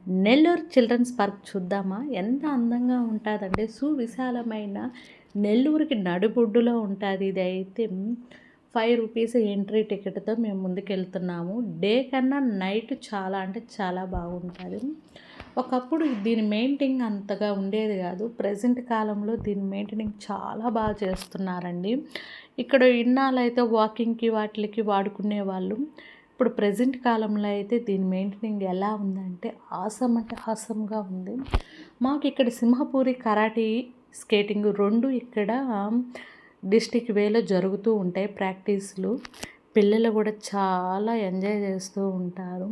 Nellore children's park చూద్దామా? ఎంత అందంగా ఉంటాదంటే సువిశాలమైన నెల్లూరుకి నడిబొడ్డులో ఉంటాది. ఇదైతే రూ. 5 ఎంట్రీ టికెట్‌తో మేము ముందుకెళ్తున్నాము. డే కన్నా నైట్ చాలా అంటే చాలా బాగుంటది. ఒకప్పుడు దీని మెయింటెనింగ్ అంతగా ఉండేది కాదు. ప్రెజెంట్ కాలంలో దీని మెయింటెనింగ్ చాలా బాగా చేస్తున్నారండి. ఇక్కడ ఇన్నాళ్ళైతే వాకింగ్‌కి వాటిలకి వాడుకునేవాళ్ళు. ఇప్పుడు ప్రెజెంట్ కాలంలో అయితే దీని మెయింటెనింగ్ ఎలా ఉందంటే ఆసమ్ అంటే ఆసమ్‌గా ఉంది. మాకు ఇక్కడ సింహపూరి, కరాటీ, స్కేటింగ్ 2 ఇక్కడ డిస్ట్రిక్ట్ వేలో జరుగుతూ ఉంటాయి ప్రాక్టీస్‌లు. పిల్లలు కూడా చాలా ఎంజాయ్ చేస్తూ ఉంటారు.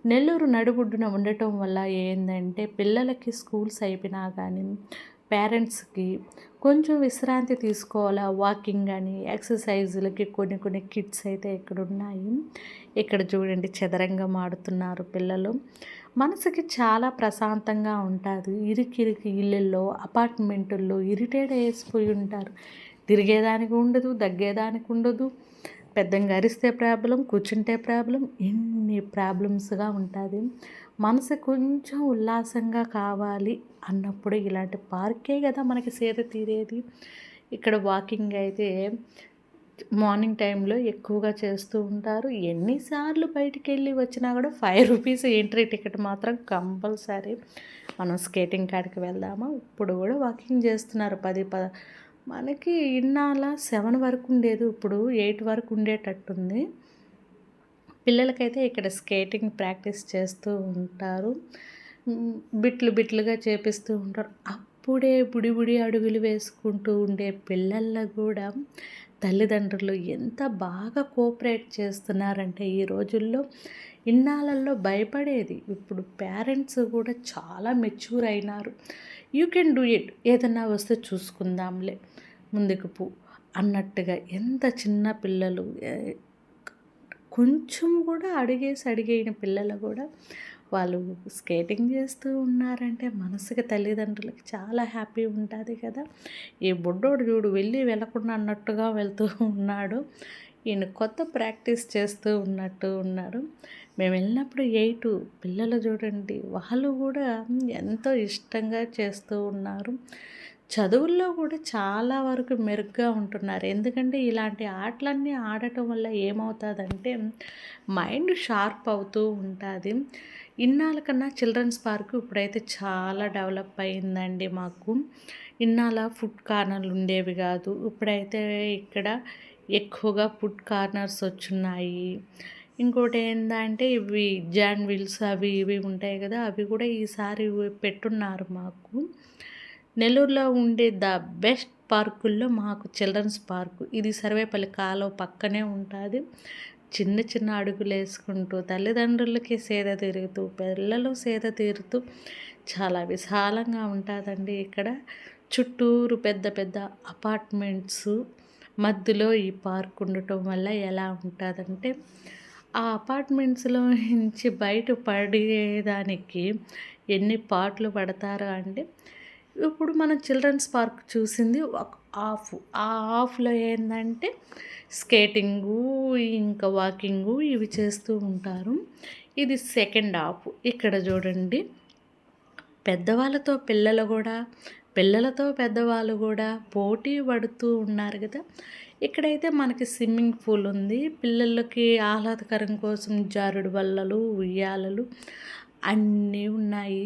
నెల్లూరు నడిబొడ్డున ఉండటం వల్ల ఏందంటే పిల్లలకి స్కూల్స్ అయిపోయినా కానీ పేరెంట్స్‌కి కొంచెం విశ్రాంతి తీసుకోవాలా వాకింగ్ అని, ఎక్సర్సైజులకి కొన్ని కొన్ని కిట్స్ అయితే ఇక్కడున్నాయి. ఇక్కడ చూడండి చదరంగం ఆడుతున్నారు పిల్లలు. మనసుకి చాలా ప్రశాంతంగా ఉంటాది. ఇరుకిరికి ఇళ్ళల్లో, అపార్ట్మెంటుల్లో ఇరిటేట్ అయిపోయి ఉంటారు. తిరిగేదానికి ఉండదు, దగ్గేదానికి ఉండదు. పెద్దంగా అరిస్తే ప్రాబ్లమ్, కూర్చుంటే ప్రాబ్లమ్, ఇన్ని ప్రాబ్లమ్స్‌గా ఉంటాది. మనసు కొంచెం ఉల్లాసంగా కావాలి అన్నప్పుడు ఇలాంటి పార్కే కదా మనకి సేద తీరేది. ఇక్కడ వాకింగ్ అయితే మార్నింగ్ టైంలో ఎక్కువగా చేస్తూ ఉంటారు. ఎన్నిసార్లు బయటికెళ్ళి వచ్చినా కూడా రూ. 5 ఎంట్రీ టికెట్ మాత్రం కంపల్సరీ. మనం స్కేటింగ్ కాడికి వెళ్దామా? ఇప్పుడు కూడా వాకింగ్ చేస్తున్నారు. మనకి ఇన్నాళ్ళ 7 వరకు ఉండేది. ఇప్పుడు 8 వరకు ఉండేటట్టుంది. పిల్లలకైతే ఇక్కడ స్కేటింగ్ ప్రాక్టీస్ చేస్తూ ఉంటారు. బిట్లు బిట్లుగా చేపిస్తూ ఉంటారు. అప్పుడే బుడి బుడి అడుగులు వేసుకుంటూ ఉండే పిల్లల్లో కూడా తల్లిదండ్రులు ఎంత బాగా కోఆపరేట్ చేస్తున్నారంటే ఈ రోజుల్లో ఇన్నాళ్ళల్లో భయపడేది. ఇప్పుడు పేరెంట్స్ కూడా చాలా మెచ్యూర్ అయినారు. యూ కెన్ డూ ఇట్, ఏదన్నా వస్తే చూసుకుందాంలే, ముందుకు పో అన్నట్టుగా. ఎంత చిన్న పిల్లలు కొంచెం కూడా అడిగేయని పిల్లలు కూడా వాళ్ళు స్కేటింగ్ చేస్తూ ఉన్నారంటే మనసుకి తల్లిదండ్రులకి చాలా హ్యాపీ ఉంటుంది కదా. ఈ బుడ్డోడు చూడు వెళ్ళి వెళ్ళకుండా అన్నట్టుగా వెళ్తూ ఉన్నాడు. ఈయన కొత్త ప్రాక్టీస్ చేస్తూ ఉన్నట్టు ఉన్నారు. మేము వెళ్ళినప్పుడు 8 పిల్లలు చూడండి వాళ్ళు కూడా ఎంతో ఇష్టంగా చేస్తూ ఉన్నారు. చదువుల్లో కూడా చాలా వరకు మెరుగ్గా ఉంటున్నారు. ఎందుకంటే ఇలాంటి ఆటలన్నీ ఆడటం వల్ల ఏమవుతుందంటే మైండ్ షార్ప్ అవుతూ ఉంటుంది. ఇన్నాళ్ళ కన్నా చిల్డ్రన్స్ పార్క్ ఇప్పుడైతే చాలా డెవలప్ అయిందండి మాకు. ఇన్నాళ్ళ ఫుడ్ కార్నర్లు ఉండేవి కాదు. ఇప్పుడైతే ఇక్కడ ఎక్కువగా ఫుడ్ కార్నర్స్ వచ్చున్నాయి. ఇంకోటి ఏందంటే ఇవి జాన్ వీల్స్ అవి ఇవి ఉంటాయి కదా, అవి కూడా ఈసారి పెట్టున్నారు మాకు. నెల్లూరులో ఉండే ద బెస్ట్ పార్కుల్లో మాకు చిల్డ్రన్స్ పార్కు ఇది. సర్వేపల్లి కాలువ పక్కనే ఉంటుంది. చిన్న చిన్న అడుగులు వేసుకుంటూ తల్లిదండ్రులకి సేద తీరుతూ పిల్లలు సేద తీరుతూ చాలా విశాలంగా ఉంటుందండి ఇక్కడ. చుట్టూరు పెద్ద పెద్ద అపార్ట్మెంట్స్ మధ్యలో ఈ పార్క్ ఉండటం వల్ల ఎలా ఉంటుందంటే ఆ అపార్ట్మెంట్స్లో నుంచి బయట పడేదానికి ఎన్ని పాటలు పడతారో అంటే ఇప్పుడు మనం చిల్డ్రన్స్ పార్క్ చూసింది ఒక హాఫ్. ఆ హాఫ్లో ఏంటంటే స్కేటింగు ఇంకా వాకింగు ఇవి చేస్తూ ఉంటారు. ఇది సెకండ్ హాఫ్. ఇక్కడ చూడండి పెద్దవాళ్ళతో పిల్లలు కూడా, పిల్లలతో పెద్దవాళ్ళు కూడా పోటీ పడుతూ ఉన్నారు కదా. ఇక్కడైతే మనకి స్విమ్మింగ్ పూల్ ఉంది. పిల్లలకి ఆహ్లాదకరం కోసం జారుడు బల్లలు, ఉయ్యాలలు అన్నీ ఉన్నాయి.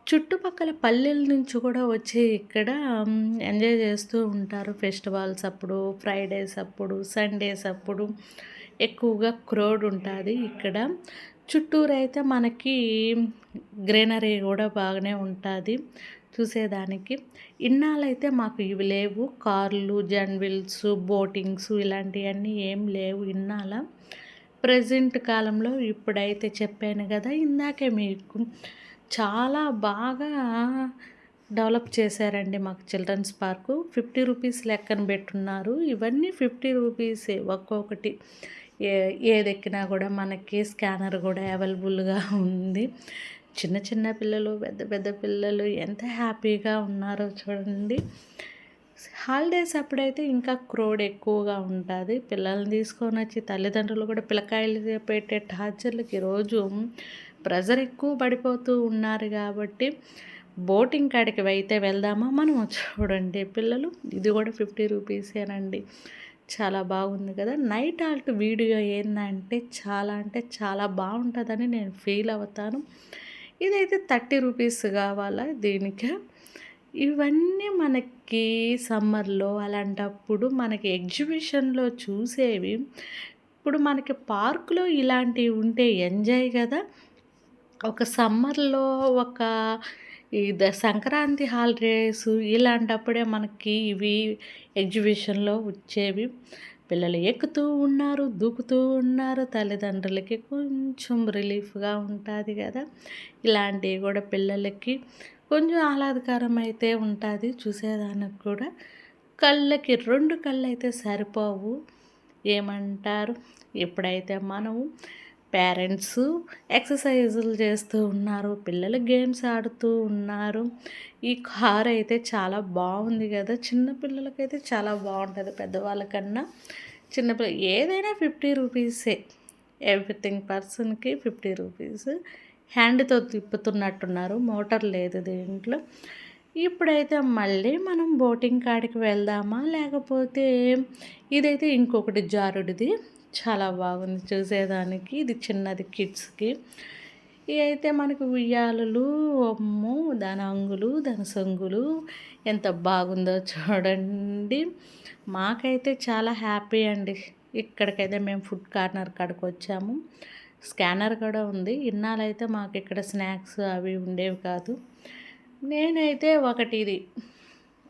చుట్టుపక్కల పల్లెల నుంచి కూడా వచ్చి ఇక్కడ ఎంజాయ్ చేస్తూ ఉంటారు. ఫెస్టివల్స్ అప్పుడు, ఫ్రైడేస్ అప్పుడు, సండేస్ అప్పుడు ఎక్కువగా క్రౌడ్ ఉంటుంది ఇక్కడ. చుట్టూరు అయితే మనకి గ్రీనరీ కూడా బాగానే ఉంటుంది చూసేదానికి. ఇన్నాళ్ళైతే మాకు ఇవి లేవు. కార్లు, జన్విల్స్, బోటింగ్స్ ఇలాంటివన్నీ ఏం లేవు ఇన్నాళ్ళ. ప్రజెంట్ కాలంలో ఇప్పుడైతే చెప్పాను కదా ఇందాకే మీకు, చాలా బాగా డెవలప్ చేశారండి మాకు చిల్డ్రన్స్ పార్కు. రూ. 50 లెక్కన పెట్టున్నారు. ఇవన్నీ రూ. 50 ఒక్కొక్కటి. ఏదెక్కినా కూడా మనకి స్కానర్ కూడా అవైలబుల్గా ఉంది. చిన్న చిన్న పిల్లలు, పెద్ద పెద్ద పిల్లలు ఎంత హ్యాపీగా ఉన్నారో చూడండి. హాలిడేస్ అప్పుడైతే ఇంకా క్రౌడ్ ఎక్కువగా ఉంటుంది. పిల్లల్ని తీసుకొని వచ్చి తల్లిదండ్రులు కూడా పిల్లకాయలు పెట్టే టార్చర్లకి రోజు ప్రెజర్ ఎక్కువ పడిపోతూ ఉన్నారు కాబట్టి బోటింగ్ కాడికి అయితే వెళ్దామా మనము. చూడండి పిల్లలు, ఇది కూడా 50 రూపీసేనండి. చాలా బాగుంది కదా. నైట్ హాల్ట్ వీడియో ఏందంటే అంటే చాలా బాగుంటుందని నేను ఫీల్ అవుతాను. ఇదైతే 30 రూపీస్ కావాలా దీనికి. ఇవన్నీ మనకి సమ్మర్లో అలాంటప్పుడు మనకి ఎగ్జిబిషన్లో చూసేవి ఇప్పుడు మనకి పార్కులో ఇలాంటివి ఉంటే ఎంజాయ్ కదా. ఒక సమ్మర్లో ఒక సంక్రాంతి హాలిడేస్ ఇలాంటప్పుడే మనకి ఇవి ఎగ్జిబిషన్లో వచ్చేవి. పిల్లలు ఎక్కుతూ ఉన్నారు, దూకుతూ ఉన్నారు. తల్లిదండ్రులకి కొంచెం రిలీఫ్గా ఉంటుంది కదా. ఇలాంటివి కూడా పిల్లలకి కొంచెం ఆహ్లాదకరం అయితే ఉంటుంది చూసేదానికి కూడా. కళ్ళకి 2 కళ్ళు అయితే సరిపోవు. ఏమంటారు, ఎప్పుడైతే మనము పేరెంట్స్ ఎక్సర్సైజులు చేస్తూ ఉన్నారు, పిల్లలు గేమ్స్ ఆడుతూ ఉన్నారు. ఈ కార్ అయితే చాలా బాగుంది కదా. చిన్నపిల్లలకైతే చాలా బాగుంటుంది, పెద్దవాళ్ళకన్నా చిన్నపిల్ల ఏదైనా 50 రూపీసే. ఎవ్రీథింగ్ పర్సన్కి 50 రూపీస్. హ్యాండ్తో తిప్పుతున్నట్టున్నారు, మోటార్ లేదు దీంట్లో. ఇప్పుడైతే మళ్ళీ మనం బోటింగ్ కాడికి వెళ్దామా, లేకపోతే ఇదైతే ఇంకొకటి జారుడిది చాలా బాగుంది చూసేదానికి. ఇది చిన్నది కిడ్స్కి. ఇవైతే మనకు ఉయ్యాలలు, అమ్మో దాని అంగులు దాని సొంగులు ఎంత బాగుందో చూడండి. మాకైతే చాలా హ్యాపీ అండి. ఇక్కడికైతే మేము ఫుడ్ కార్నర్ కాడికి వచ్చాము. స్కానర్ కూడా ఉంది. ఇన్నాళ్ళైతే మాకు ఇక్కడ స్నాక్స్ అవి ఉండేవి కాదు. నేనైతే ఒకటి ఇది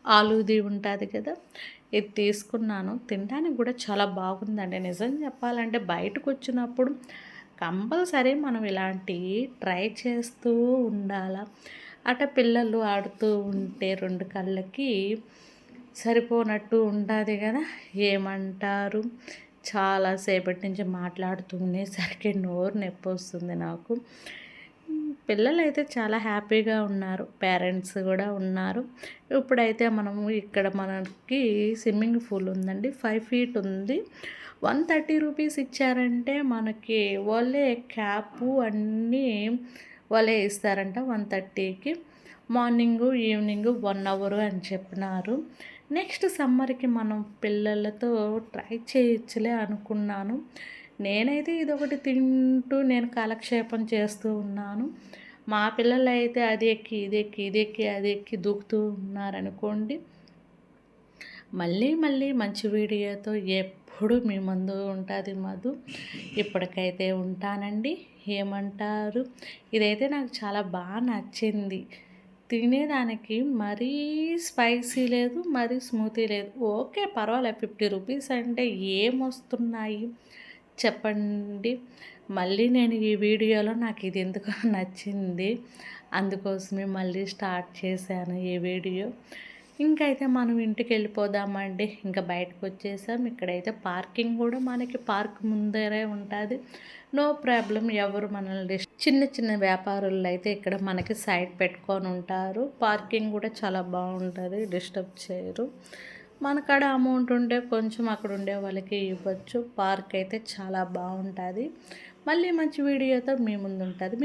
ఆలూది ఉంటుంది కదా, ఇది తీసుకున్నాను. తినడానికి కూడా చాలా బాగుందండి. నిజం చెప్పాలంటే బయటకు వచ్చినప్పుడు కంపల్సరీ మనం ఇలాంటివి ట్రై చేస్తూ ఉండాలి. అట పిల్లలు ఆడుతూ ఉంటే 2 కళ్ళకి సరిపోనట్టు ఉంటుంది కదా. ఏమంటారు, చాలాసేపటి నుంచి మాట్లాడుతూ ఉండేసరికి నోరు నొప్పి వస్తుంది నాకు. పిల్లలైతే చాలా హ్యాపీగా ఉన్నారు, పేరెంట్స్ కూడా ఉన్నారు. ఇప్పుడైతే మనము ఇక్కడ మనకి స్విమ్మింగ్ పూల్ ఉందండి, 5 ఫీట్ ఉంది. 130 రూపీస్ ఇచ్చారంటే మనకి వాళ్ళే క్యాపు అన్నీ వాళ్ళే ఇస్తారంట 130కి. మార్నింగు ఈవినింగు 1 అవర్ అని చెప్పినారు. నెక్స్ట్ సమ్మర్కి మనం పిల్లలతో ట్రై చేయొచ్చులే అనుకున్నాను. నేనైతే ఇదొకటి తింటూ నేను కాలక్షేపం చేస్తూ ఉన్నాను. మా పిల్లలైతే అది ఎక్కి ఇది ఎక్కి ఇది ఎక్కి అది ఎక్కి దూకుతూ ఉన్నారనుకోండి. మళ్ళీ మంచి వీడియోతో ఎప్పుడు మీ ముందు ఉంటుంది మధు. ఇప్పటికైతే ఉంటానండి. ఏమంటారు, ఇదైతే నాకు చాలా బాగా నచ్చింది. తినేదానికి మరీ స్పైసీ లేదు, మరీ స్మూతీ లేదు. ఓకే పర్వాలేదు. 50 రూపీస్ అంటే ఏమొస్తున్నాయి చెప్పండి. మళ్ళీ నేను ఈ వీడియోలో నాకు ఇది ఎందుకో నచ్చింది, అందుకోసమే మళ్ళీ స్టార్ట్ చేశాను ఈ వీడియో. ఇంకైతే మనం ఇంటికి వెళ్ళిపోదామండి. ఇంకా బయటకు వచ్చేసాం. ఇక్కడైతే పార్కింగ్ కూడా మనకి పార్క్ ముందరే ఉంటుంది. No problem. ఎవరు మనల్ని చిన్న వ్యాపారులు అయితే ఇక్కడ మనకి సైడ్ పెట్టుకొని ఉంటారు. పార్కింగ్ కూడా చాలా బాగుంటుంది, డిస్టర్బ్ చేయరు. మన కాడ అమౌంట్ ఉంటే కొంచెం అక్కడ ఉండే వాళ్ళకి ఇవ్వచ్చు. పార్క్ అయితే చాలా బాగుంటుంది. మళ్ళీ మంచి వీడియోతో మీ ముందు ఉంటుంది.